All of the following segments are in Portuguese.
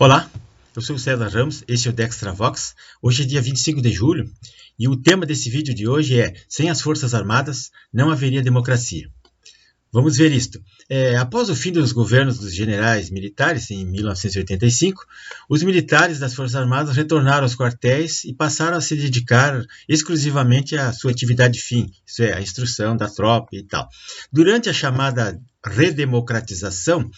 Olá, eu sou o César Ramos, esse é o Dextravox. Hoje é dia 25 de julho e o tema desse vídeo de hoje é: sem as Forças Armadas não haveria democracia. Vamos ver isto. Após o fim dos governos dos generais militares, em 1985, os militares das Forças Armadas retornaram aos quartéis e passaram a se dedicar exclusivamente à sua atividade fim, isso é, a instrução da tropa e tal. Durante a chamada redemocratização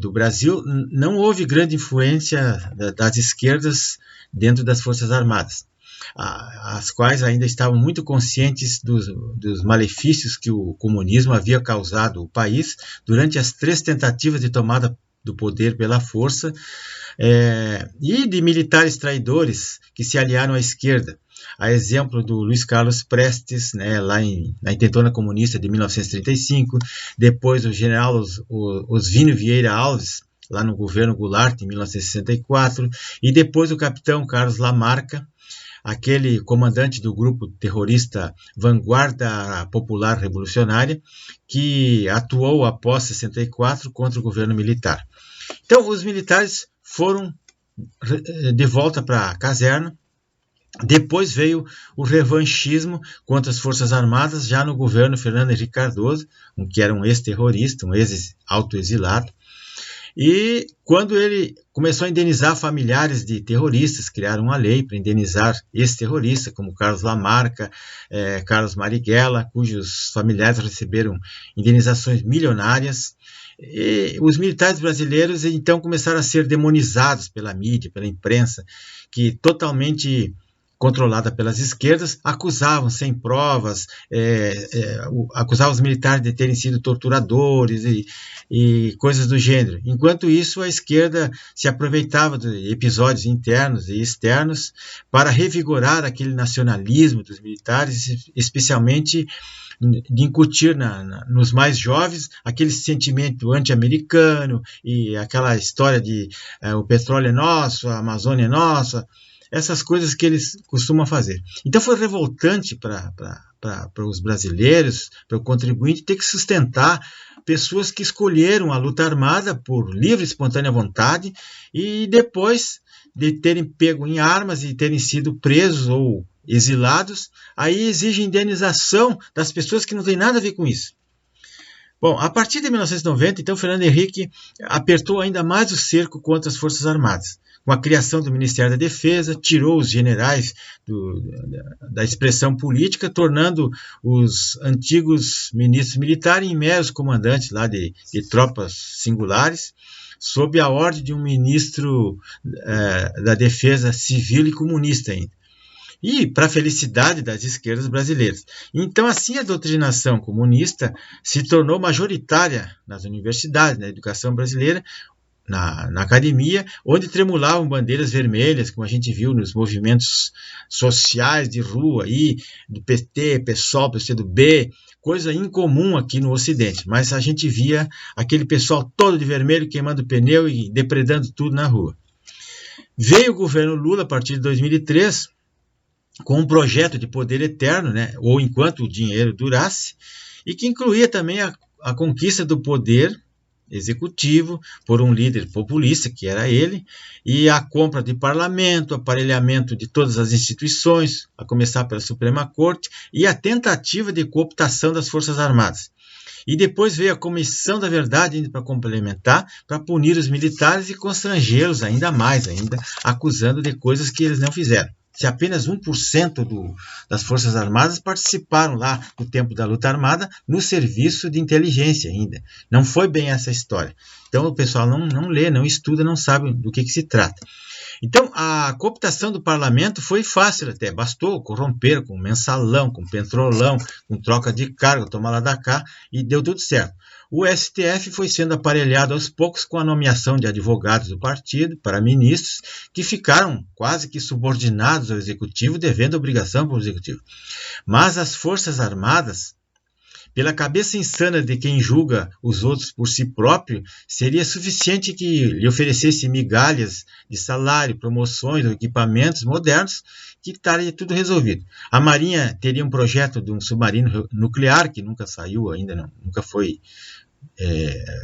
do Brasil, não houve grande influência das esquerdas dentro das Forças Armadas, as quais ainda estavam muito conscientes dos malefícios que o comunismo havia causado ao país durante as 3 tentativas de tomada do poder pela força, e de militares traidores que se aliaram à esquerda, a exemplo do Luiz Carlos Prestes, lá na Intentona Comunista de 1935, depois o general Oswino Vieira Alves, lá no governo Goulart, em 1964, e depois o capitão Carlos Lamarca, aquele comandante do grupo terrorista Vanguarda Popular Revolucionária, que atuou após 64 contra o governo militar. Então, os militares foram de volta para a caserna. Depois veio o revanchismo contra as Forças Armadas, já no governo Fernando Henrique Cardoso, que era um ex-terrorista, um ex-autoexilado. E quando ele começou a indenizar familiares de terroristas, criaram uma lei para indenizar ex-terroristas, como Carlos Lamarca, Carlos Marighella, cujos familiares receberam indenizações milionárias. E os militares brasileiros então começaram a ser demonizados pela mídia, pela imprensa, que totalmente controlada pelas esquerdas, acusavam sem provas, acusavam os militares de terem sido torturadores e coisas do gênero. Enquanto isso, a esquerda se aproveitava de episódios internos e externos para revigorar aquele nacionalismo dos militares, especialmente de incutir nos mais jovens aquele sentimento anti-americano e aquela história de o petróleo é nosso, a Amazônia é nossa, essas coisas que eles costumam fazer. Então foi revoltante para os brasileiros, para o contribuinte, ter que sustentar pessoas que escolheram a luta armada por livre e espontânea vontade e depois de terem pego em armas e terem sido presos ou exilados, aí exige indenização das pessoas que não têm nada a ver com isso. Bom, a partir de 1990, então, Fernando Henrique apertou ainda mais o cerco contra as Forças Armadas. Com a criação do Ministério da Defesa, tirou os generais da expressão política, tornando os antigos ministros militares em meros comandantes lá de tropas singulares, sob a ordem de um ministro da Defesa civil e comunista ainda. E para a felicidade das esquerdas brasileiras. Então, assim, a doutrinação comunista se tornou majoritária nas universidades, na educação brasileira, na academia, onde tremulavam bandeiras vermelhas, como a gente viu nos movimentos sociais de rua, aí, do PT, PSOL, PCdoB, coisa incomum aqui no Ocidente, mas a gente via aquele pessoal todo de vermelho queimando pneu e depredando tudo na rua. Veio o governo Lula a partir de 2003, com um projeto de poder eterno, ou enquanto o dinheiro durasse, e que incluía também a conquista do poder executivo por um líder populista, que era ele, e a compra de parlamento, aparelhamento de todas as instituições, a começar pela Suprema Corte, e a tentativa de cooptação das Forças Armadas. E depois veio a Comissão da Verdade para complementar, para punir os militares e constrangê-los ainda mais, acusando de coisas que eles não fizeram. Se apenas 1% das Forças Armadas participaram lá no tempo da luta armada no serviço de inteligência ainda. Não foi bem essa história. Então o pessoal não lê, não estuda, não sabe do que se trata. Então a cooptação do parlamento foi fácil até, bastou corromper com mensalão, com petrolão, com troca de cargo, tomar lá da cá e deu tudo certo. O STF foi sendo aparelhado aos poucos com a nomeação de advogados do partido para ministros que ficaram quase que subordinados ao executivo, devendo obrigação para o executivo. Mas as Forças Armadas, pela cabeça insana de quem julga os outros por si próprio, seria suficiente que lhe oferecesse migalhas de salário, promoções ou equipamentos modernos, que estaria tudo resolvido. A Marinha teria um projeto de um submarino nuclear, que nunca saiu ainda, nunca foi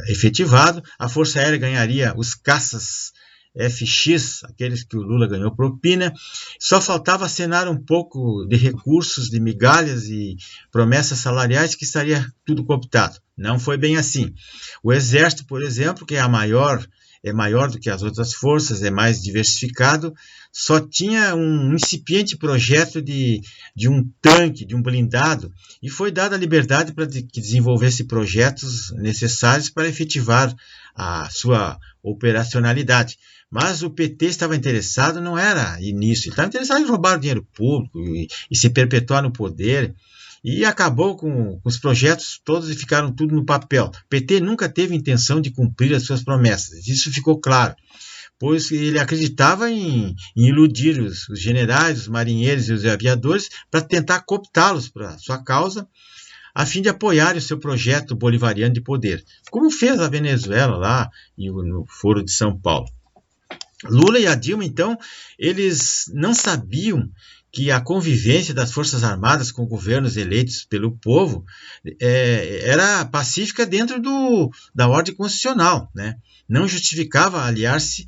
efetivado. A Força Aérea ganharia os caças FX, aqueles que o Lula ganhou propina. Só faltava acenar um pouco de recursos, de migalhas e promessas salariais que estaria tudo cooptado. Não foi bem assim. O Exército, por exemplo, que é maior do que as outras forças, é mais diversificado, só tinha um incipiente projeto de um tanque, de um blindado, e foi dada a liberdade para que desenvolvesse projetos necessários para efetivar a sua operacionalidade. Mas o PT estava interessado, não era nisso, ele estava interessado em roubar o dinheiro público e se perpetuar no poder, e acabou com os projetos todos e ficaram tudo no papel. O PT nunca teve intenção de cumprir as suas promessas, isso ficou claro, pois ele acreditava em iludir os generais, os marinheiros e os aviadores para tentar cooptá-los para sua causa, a fim de apoiar o seu projeto bolivariano de poder, como fez a Venezuela lá e no Foro de São Paulo. Lula e a Dilma, então, eles não sabiam que a convivência das Forças Armadas com governos eleitos pelo povo era pacífica dentro da ordem constitucional, né? Não justificava aliar-se,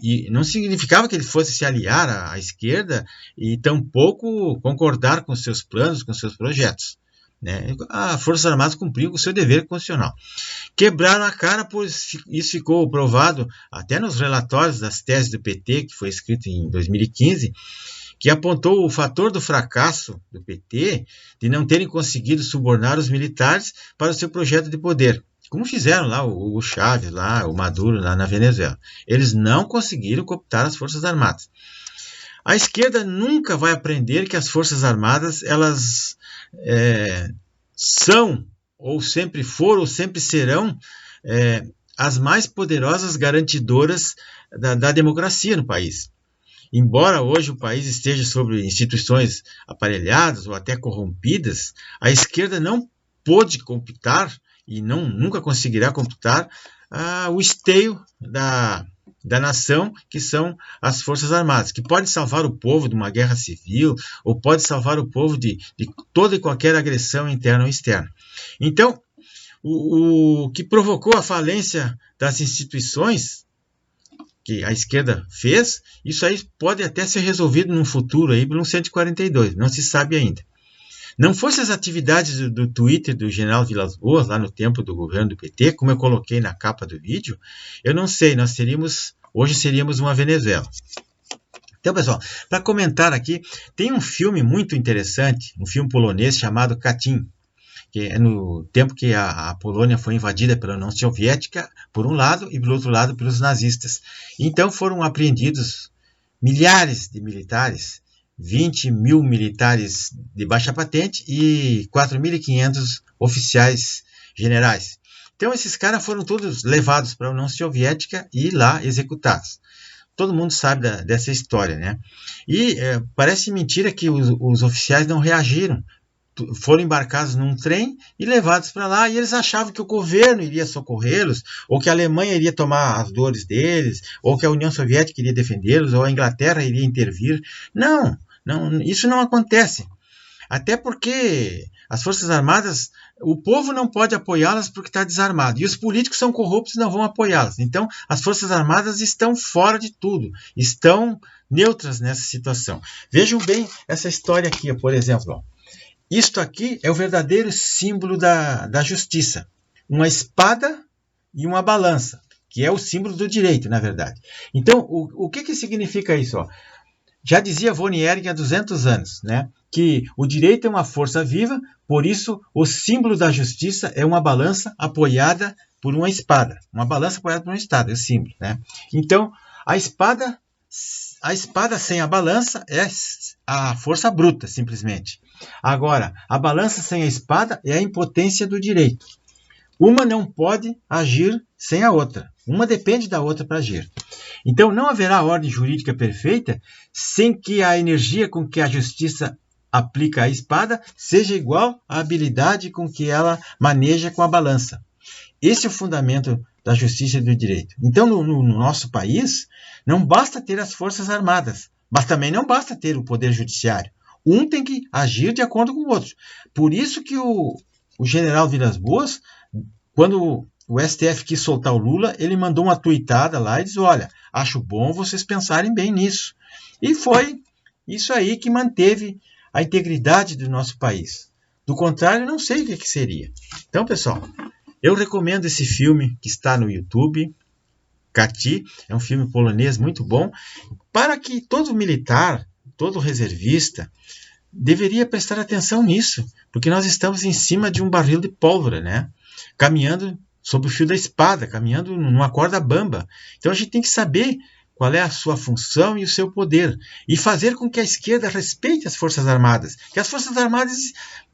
e não significava que ele fosse se aliar à esquerda e tampouco concordar com seus planos, com seus projetos, né? As Forças Armadas cumpriam o seu dever constitucional. Quebraram a cara, pois isso ficou provado até nos relatórios das teses do PT, que foi escrito em 2015, que apontou o fator do fracasso do PT de não terem conseguido subornar os militares para o seu projeto de poder, como fizeram lá o Hugo Chávez, lá, o Maduro lá na Venezuela. Eles não conseguiram cooptar as Forças Armadas. A esquerda nunca vai aprender que as Forças Armadas elas são, ou sempre foram, ou sempre serão as mais poderosas garantidoras da democracia no país. Embora hoje o país esteja sobre instituições aparelhadas ou até corrompidas, a esquerda não pôde computar e nunca conseguirá computar o esteio da nação, que são as Forças Armadas, que pode salvar o povo de uma guerra civil ou pode salvar o povo de toda e qualquer agressão interna ou externa. Então, o que provocou a falência das instituições que a esquerda fez, isso aí pode até ser resolvido num futuro aí por um 142, não se sabe ainda. Não fosse as atividades do Twitter do general Vilas Boas, lá no tempo do governo do PT, como eu coloquei na capa do vídeo, eu não sei, hoje seríamos uma Venezuela. Então, pessoal, para comentar aqui, tem um filme muito interessante, um filme polonês chamado Katyn, que é no tempo que a Polônia foi invadida pela União Soviética, por um lado, e pelo outro lado pelos nazistas. Então foram apreendidos milhares de militares, 20 mil militares de baixa patente e 4.500 oficiais generais. Então esses caras foram todos levados para a União Soviética e lá executados. Todo mundo sabe dessa história, né? E parece mentira que os oficiais não reagiram. Foram embarcados num trem e levados para lá, e eles achavam que o governo iria socorrê-los, ou que a Alemanha iria tomar as dores deles, ou que a União Soviética iria defendê-los, ou a Inglaterra iria intervir. Não, isso não acontece. Até porque as Forças Armadas, o povo não pode apoiá-las porque está desarmado, e os políticos são corruptos e não vão apoiá-las. Então, as Forças Armadas estão fora de tudo, estão neutras nessa situação. Vejam bem essa história aqui, por exemplo. Isto aqui é o verdadeiro símbolo da justiça. Uma espada e uma balança, que é o símbolo do direito, na verdade. Então, o que significa isso? Já dizia von Ehring há 200 anos, né, que o direito é uma força viva, por isso o símbolo da justiça é uma balança apoiada por uma espada. Uma balança apoiada por uma espada, é o símbolo, né? Então, a espada sem a balança é a força bruta, simplesmente. Agora, a balança sem a espada é a impotência do direito. Uma não pode agir sem a outra. Uma depende da outra para agir. Então, não haverá ordem jurídica perfeita sem que a energia com que a justiça aplica a espada seja igual à habilidade com que ela maneja com a balança. Esse é o fundamento da justiça e do direito. Então, no nosso país, não basta ter as Forças Armadas, mas também não basta ter o Poder Judiciário. Um tem que agir de acordo com o outro. Por isso que o general Vilas Boas, quando o STF quis soltar o Lula, ele mandou uma tuitada lá e disse, olha, acho bom vocês pensarem bem nisso. E foi isso aí que manteve a integridade do nosso país. Do contrário, não sei o que seria. Então, pessoal, eu recomendo esse filme que está no YouTube, Kati, é um filme polonês muito bom, para que todo militar, todo reservista, deveria prestar atenção nisso, porque nós estamos em cima de um barril de pólvora, né? Caminhando sob o fio da espada, caminhando numa corda bamba. Então a gente tem que saber qual é a sua função e o seu poder, e fazer com que a esquerda respeite as Forças Armadas. Que as Forças Armadas,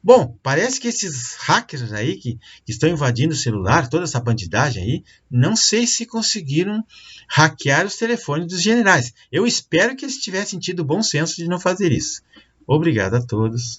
bom, parece que esses hackers aí que estão invadindo o celular, toda essa bandidagem aí, não sei se conseguiram hackear os telefones dos generais. Eu espero que eles tivessem tido o bom senso de não fazer isso. Obrigado a todos.